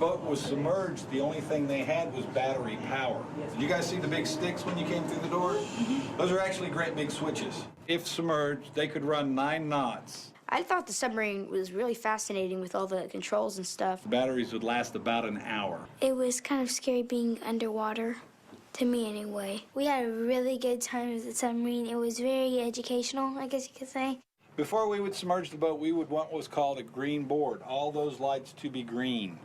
boat was submerged, the only thing they had was battery power. Did you guys see the big sticks when you came through the door? Those are actually great big switches. If submerged, they could run 9 knots. I thought the submarine was really fascinating with all the controls and stuff. The batteries would last about an hour. It was kind of scary being underwater, to me anyway. We had a really good time with the submarine. It was very educational, I guess you could say. Before we would submerge the boat, we would want what's called a green board. All those lights to be green.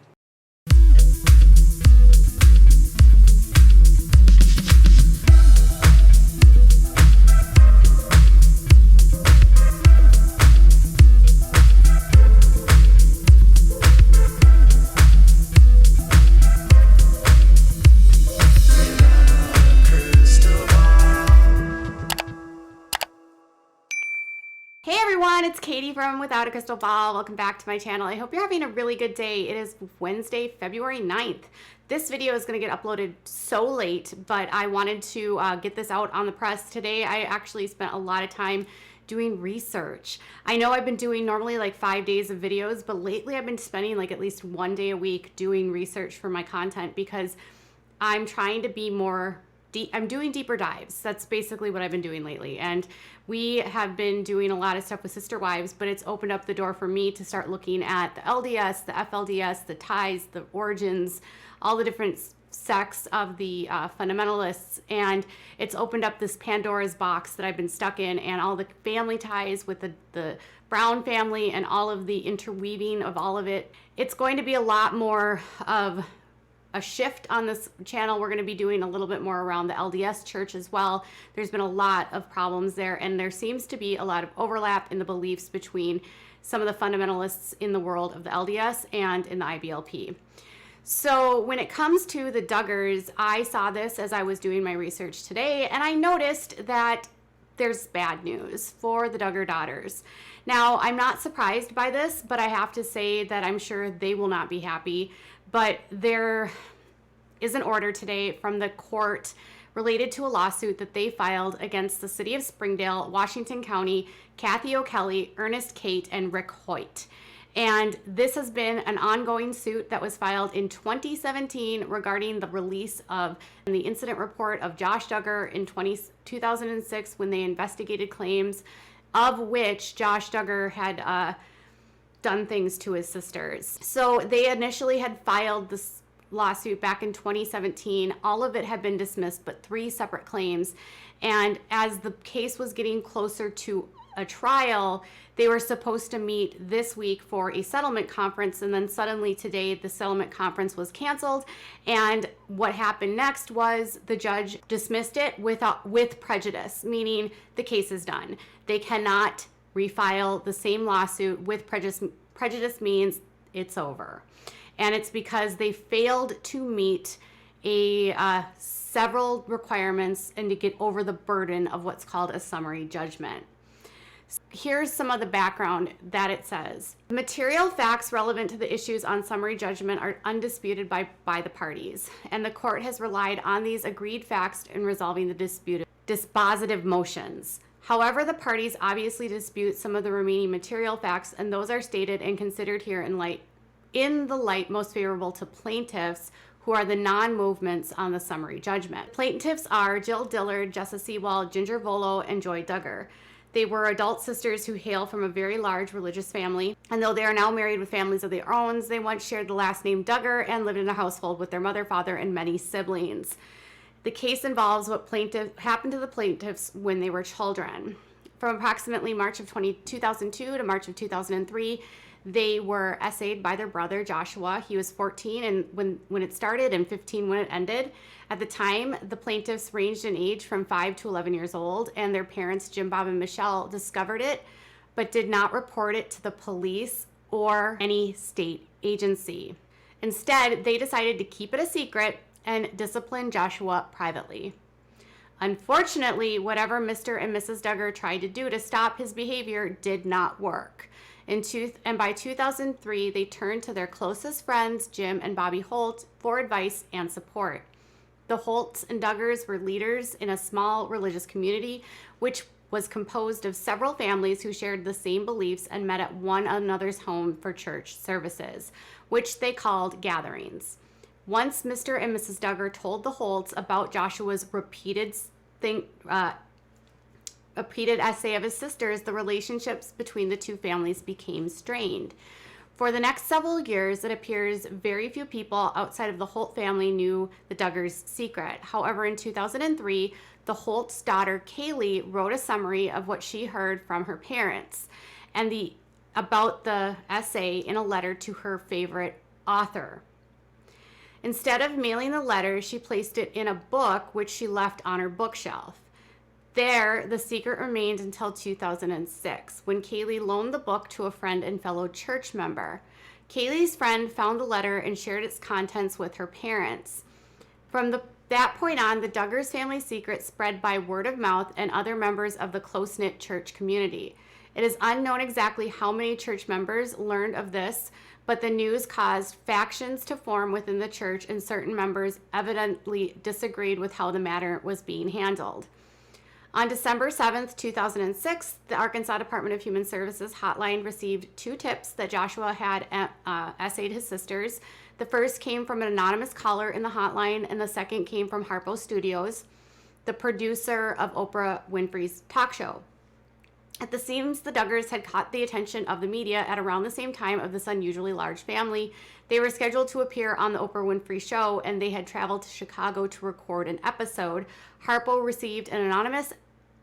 Hey everyone, it's Katie from Without a Crystal Ball. Welcome back to my channel. I hope you're having a really good day. It is Wednesday, February 9th. This video is going to get uploaded so late, but I wanted to get this out on the press today. I actually spent a lot of time doing research. I know I've been doing normally like 5 days of videos, but lately I've been spending like at least 1 day a week doing research for my content because I'm trying to be more I'm doing deeper dives. That's basically what I've been doing lately. And we have been doing a lot of stuff with Sister Wives, but it's opened up the door for me to start looking at the LDS, the FLDS, the ties, the origins, all the different sects of the fundamentalists. And it's opened up this Pandora's box that I've been stuck in, and all the family ties with the Brown family and all of the interweaving of all of it. It's going to be a lot more of a shift on this channel. We're going to be doing a little bit more around the LDS church as well. There's been a lot of problems there, and there seems to be a lot of overlap in the beliefs between some of the fundamentalists in the world of the LDS and in the IBLP. So when it comes to the Duggars, I saw this as I was doing my research today, and I noticed that there's bad news for the Duggar daughters. Now, I'm not surprised by this, but I have to say that I'm sure they will not be happy. But there is an order today from the court related to a lawsuit that they filed against the city of Springdale, Washington County, Kathy O'Kelly, Ernest Kate, and Rick Hoyt. And this has been an ongoing suit that was filed in 2017 regarding the release of the incident report of Josh Duggar in 2006 when they investigated claims of which Josh Duggar had done things to his sisters. So they initially had filed this lawsuit back in 2017. All of it had been dismissed, but 3 separate claims. And as the case was getting closer to a trial, they were supposed to meet this week for a settlement conference, and then suddenly today the settlement conference was canceled. And what happened next was the judge dismissed it with prejudice, meaning the case is done. They cannot refile the same lawsuit with prejudice. Prejudice means it's over. And it's because they failed to meet several requirements and to get over the burden of what's called a summary judgment. Here's some of the background that it says. Material facts relevant to the issues on summary judgment are undisputed by the parties, and the court has relied on these agreed facts in resolving the dispositive motions. However, the parties obviously dispute some of the remaining material facts, and those are stated and considered here in the light most favorable to plaintiffs, who are the non-movements on the summary judgment. Plaintiffs are Jill Dillard, Jessa Sewell, Jinger Joy, and Joy Duggar. They were adult sisters who hail from a very large religious family, and though they are now married with families of their own, they once shared the last name Duggar and lived in a household with their mother, father, and many siblings. The case involves what happened to the plaintiffs when they were children. From approximately March of 2002 to March of 2003, they were essayed by their brother Joshua. He was 14 and when it started and 15 when it ended. At the time, the plaintiffs ranged in age from 5 to 11 years old, and their parents, Jim, Bob, and Michelle, discovered it, but did not report it to the police or any state agency. Instead, they decided to keep it a secret and discipline Joshua privately. Unfortunately, whatever Mr. and Mrs. Duggar tried to do to stop his behavior did not work. And by 2003, they turned to their closest friends, Jim and Bobby Holt, for advice and support. The Holts and Duggars were leaders in a small religious community, which was composed of several families who shared the same beliefs and met at one another's home for church services, which they called gatherings. Once Mr. and Mrs. Duggar told the Holts about Joshua's repeated essay of his sisters, the relationships between the two families became strained. For the next several years, it appears very few people outside of the Holt family knew the Duggars' secret. However, in 2003, the Holt's daughter, Kaylee, wrote a summary of what she heard from her parents and about the essay in a letter to her favorite author. Instead of mailing the letter, she placed it in a book which she left on her bookshelf. There, the secret remained until 2006, when Kaylee loaned the book to a friend and fellow church member. Kaylee's friend found the letter and shared its contents with her parents. From that point on, the Duggars family secret spread by word of mouth and other members of the close-knit church community. It is unknown exactly how many church members learned of this, but the news caused factions to form within the church, and certain members evidently disagreed with how the matter was being handled. On December 7th, 2006, the Arkansas Department of Human Services hotline received 2 tips that Joshua had essayed his sisters. The first came from an anonymous caller in the hotline, and the second came from Harpo Studios, the producer of Oprah Winfrey's talk show. It seems the Duggars had caught the attention of the media at around the same time of this unusually large family. They were scheduled to appear on the Oprah Winfrey Show, and they had traveled to Chicago to record an episode. Harpo received an anonymous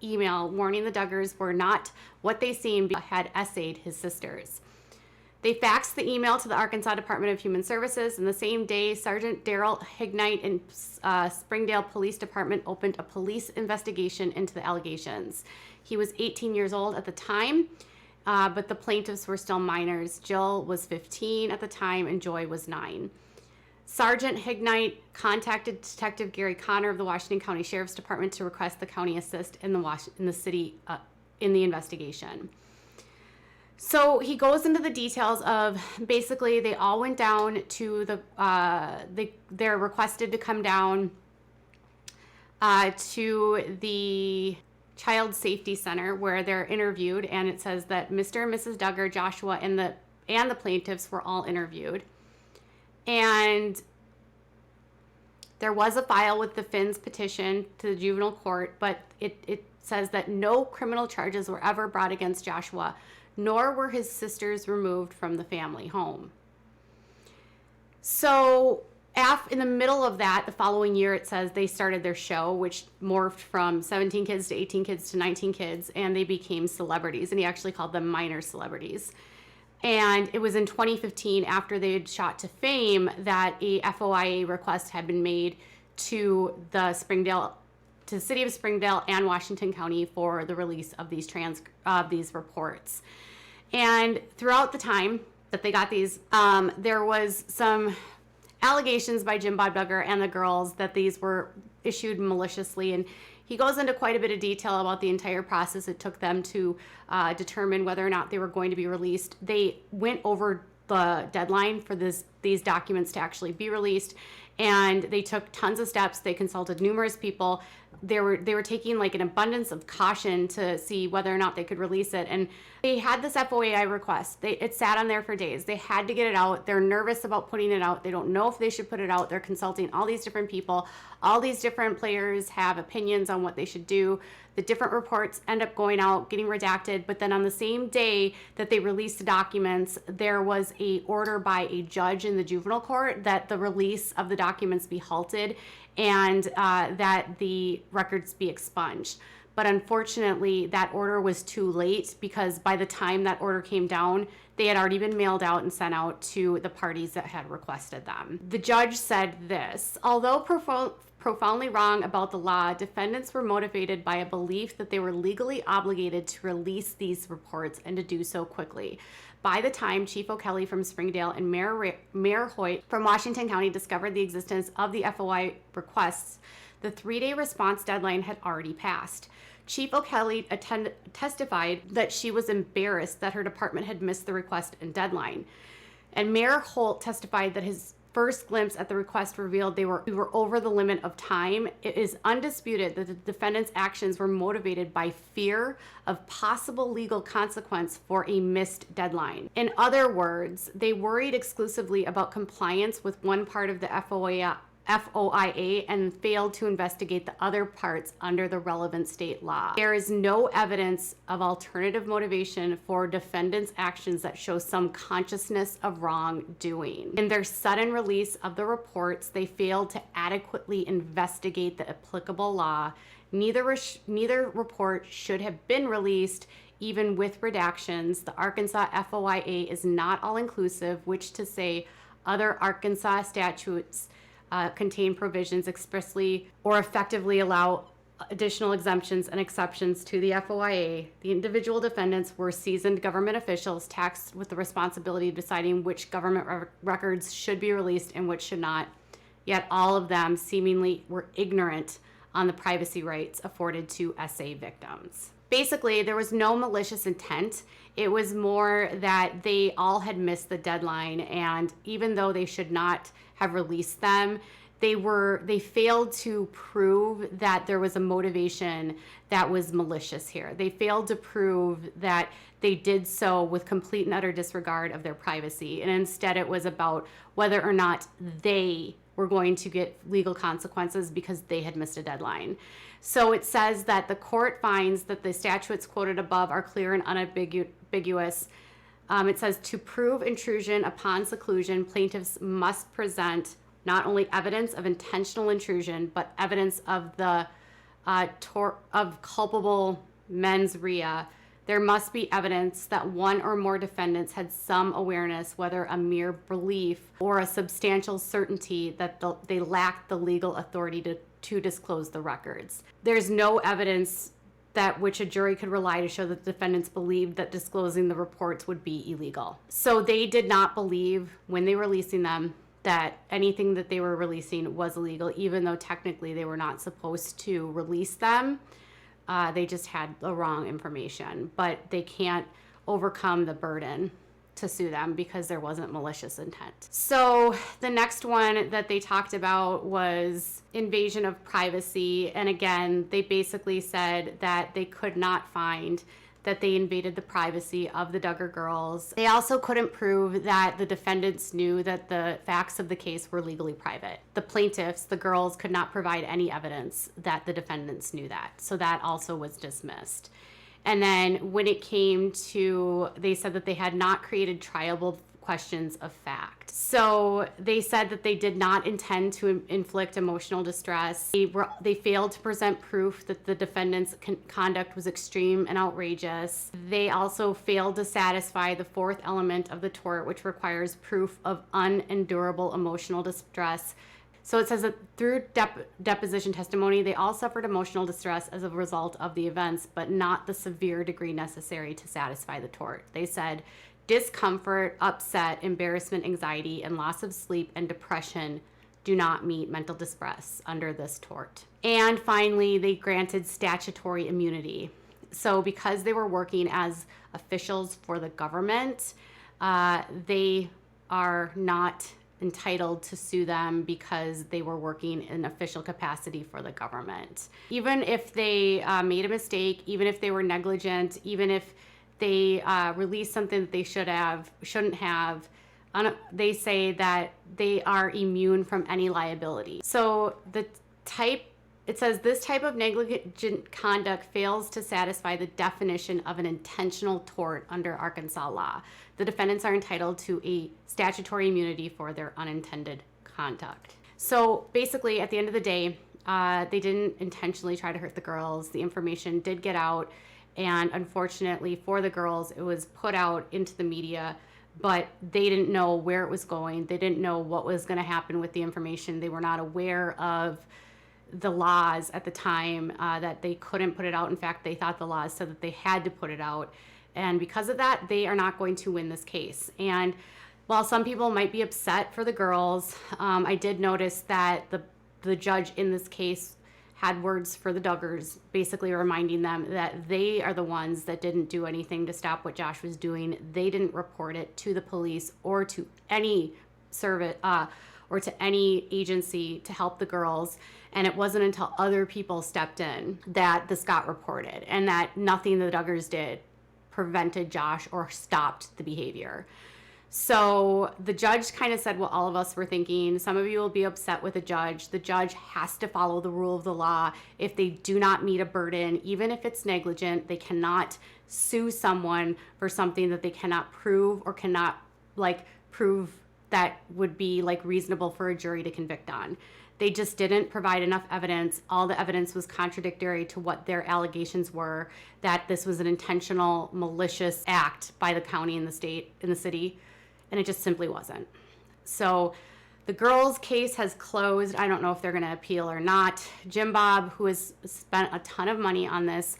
email warning the Duggars were not what they seemed, but had essayed his sisters. They faxed the email to the Arkansas Department of Human Services, and the same day, Sergeant Daryl Hignite in Springdale Police Department opened a police investigation into the allegations. He was 18 years old at the time, but the plaintiffs were still minors. Jill was 15 at the time, and Joy was 9. Sergeant Hignite contacted Detective Gary Connor of the Washington County Sheriff's Department to request the county assist in the city in the investigation. So he goes into the details of basically they all went down to they're requested to come down to the Child Safety Center where they're interviewed, and it says that Mr. and Mrs. Duggar, Joshua, and the plaintiffs were all interviewed. And there was a file with the Finn's petition to the juvenile court, but it says that no criminal charges were ever brought against Joshua, nor were his sisters removed from the family home. So in the middle of that, the following year, it says they started their show, which morphed from 17 kids to 18 kids to 19 kids, and they became celebrities, and he actually called them minor celebrities. And it was in 2015, after they had shot to fame, that a FOIA request had been made to the city of Springdale and Washington County for the release of these reports. And throughout the time that they got these, there was some allegations by Jim Bob Duggar and the girls that these were issued maliciously, and he goes into quite a bit of detail about the entire process it took them to determine whether or not they were going to be released. They went over the deadline for these documents to actually be released, and they took tons of steps. They consulted numerous people. They were taking like an abundance of caution to see whether or not they could release it. And they had this FOIA request. It sat on there for days. They had to get it out. They're nervous about putting it out. They don't know if they should put it out. They're consulting all these different people. All these different players have opinions on what they should do. The different reports end up going out, getting redacted, but then on the same day that they released the documents, there was a order by a judge in the juvenile court that the release of the documents be halted and that the records be expunged. But unfortunately, that order was too late, because by the time that order came down, they had already been mailed out and sent out to the parties that had requested them. The judge said this: although profoundly wrong about the law, defendants were motivated by a belief that they were legally obligated to release these reports and to do so quickly. By the time Chief O'Kelly from Springdale and Mayor Hoyt from Washington County discovered the existence of the FOI requests, the 3-day response deadline had already passed. Chief O'Kelly testified that she was embarrassed that her department had missed the request and deadline. And Mayor Holt testified that his first glimpse at the request revealed we were over the limit of time, it is undisputed that the defendant's actions were motivated by fear of possible legal consequence for a missed deadline. In other words, they worried exclusively about compliance with one part of the FOIA and failed to investigate the other parts under the relevant state law. There is no evidence of alternative motivation for defendants' actions that show some consciousness of wrongdoing. In their sudden release of the reports, they failed to adequately investigate the applicable law. Neither report should have been released, even with redactions. The Arkansas FOIA is not all-inclusive, which to say other Arkansas statutes contain provisions expressly or effectively allow additional exemptions and exceptions to the FOIA. The individual defendants were seasoned government officials tasked with the responsibility of deciding which government records should be released and which should not. Yet all of them seemingly were ignorant on the privacy rights afforded to SA victims. Basically, there was no malicious intent. It was more that they all had missed the deadline, and even though they should not have released them, they failed to prove that there was a motivation that was malicious here. They failed to prove that they did so with complete and utter disregard of their privacy, and instead it was about whether or not they were going to get legal consequences because they had missed a deadline. So it says that the court finds that the statutes quoted above are clear and unambiguous. It says to prove intrusion upon seclusion, plaintiffs must present not only evidence of intentional intrusion, but evidence of the of culpable mens rea. There must be evidence that one or more defendants had some awareness, whether a mere belief or a substantial certainty, that they lacked the legal authority to disclose the records. There's no evidence that which a jury could rely to show that the defendants believed that disclosing the reports would be illegal. So they did not believe when they were releasing them that anything that they were releasing was illegal, even though technically they were not supposed to release them. They just had the wrong information, but they can't overcome the burden to sue them because there wasn't malicious intent. So the next one that they talked about was invasion of privacy. And again, they basically said that they could not find that they invaded the privacy of the Duggar girls. They also couldn't prove that the defendants knew that the facts of the case were legally private. The plaintiffs, the girls, could not provide any evidence that the defendants knew that. So that also was dismissed. And then when it came to, they said that they had not created triable questions of fact. So they said that they did not intend to inflict emotional distress. They failed to present proof that the defendant's conduct was extreme and outrageous. They also failed to satisfy the fourth element of the tort, which requires proof of unendurable emotional distress. So it says that through deposition testimony, they all suffered emotional distress as a result of the events, but not the severe degree necessary to satisfy the tort. They said discomfort, upset, embarrassment, anxiety, and loss of sleep and depression do not meet mental distress under this tort. And finally, they granted statutory immunity. So because they were working as officials for the government, they are not entitled to sue them because they were working in official capacity for the government. Even if they made a mistake, even if they were negligent, even if they released something that they shouldn't have, they say that they are immune from any liability. So it says this type of negligent conduct fails to satisfy the definition of an intentional tort under Arkansas law. The defendants are entitled to a statutory immunity for their unintended conduct. So basically, at the end of the day, they didn't intentionally try to hurt the girls. The information did get out, and unfortunately for the girls, it was put out into the media, but they didn't know where it was going. They didn't know what was going to happen with the information. They were not aware of the laws at the time that they couldn't put it out. In fact, they thought the laws said that they had to put it out. And because of that, they are not going to win this case. And while some people might be upset for the girls, I did notice that the judge in this case had words for the Duggars, basically reminding them that they are the ones that didn't do anything to stop what Josh was doing. They didn't report it to the police or to any service or to any agency to help the girls. And it wasn't until other people stepped in that this got reported, and that nothing the Duggars did prevented Josh or stopped the behavior. So the judge kind of said what all of us were thinking. Some of you will be upset with the judge. The judge has to follow the rule of the law. If they do not meet a burden, even if it's negligent, they cannot sue someone for something that they cannot prove or cannot prove that would be reasonable for a jury to convict on. They just didn't provide enough evidence. All the evidence was contradictory to what their allegations were, that this was an intentional, malicious act by the county and the state and the city, and it just simply wasn't. So the girls' case has closed. I don't know if they're going to appeal or not. Jim Bob, who has spent a ton of money on this,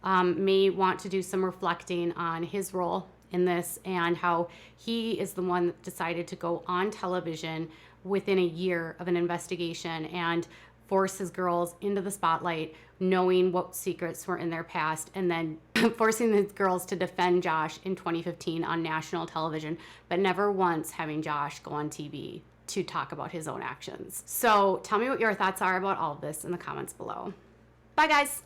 may want to do some reflecting on his role in this and how he is the one that decided to go on television within a year of an investigation and force his girls into the spotlight, knowing what secrets were in their past, and then forcing the girls to defend Josh in 2015 on national television, but never once having Josh go on TV to talk about his own actions. So tell me what your thoughts are about all of this in the comments below. Bye, guys.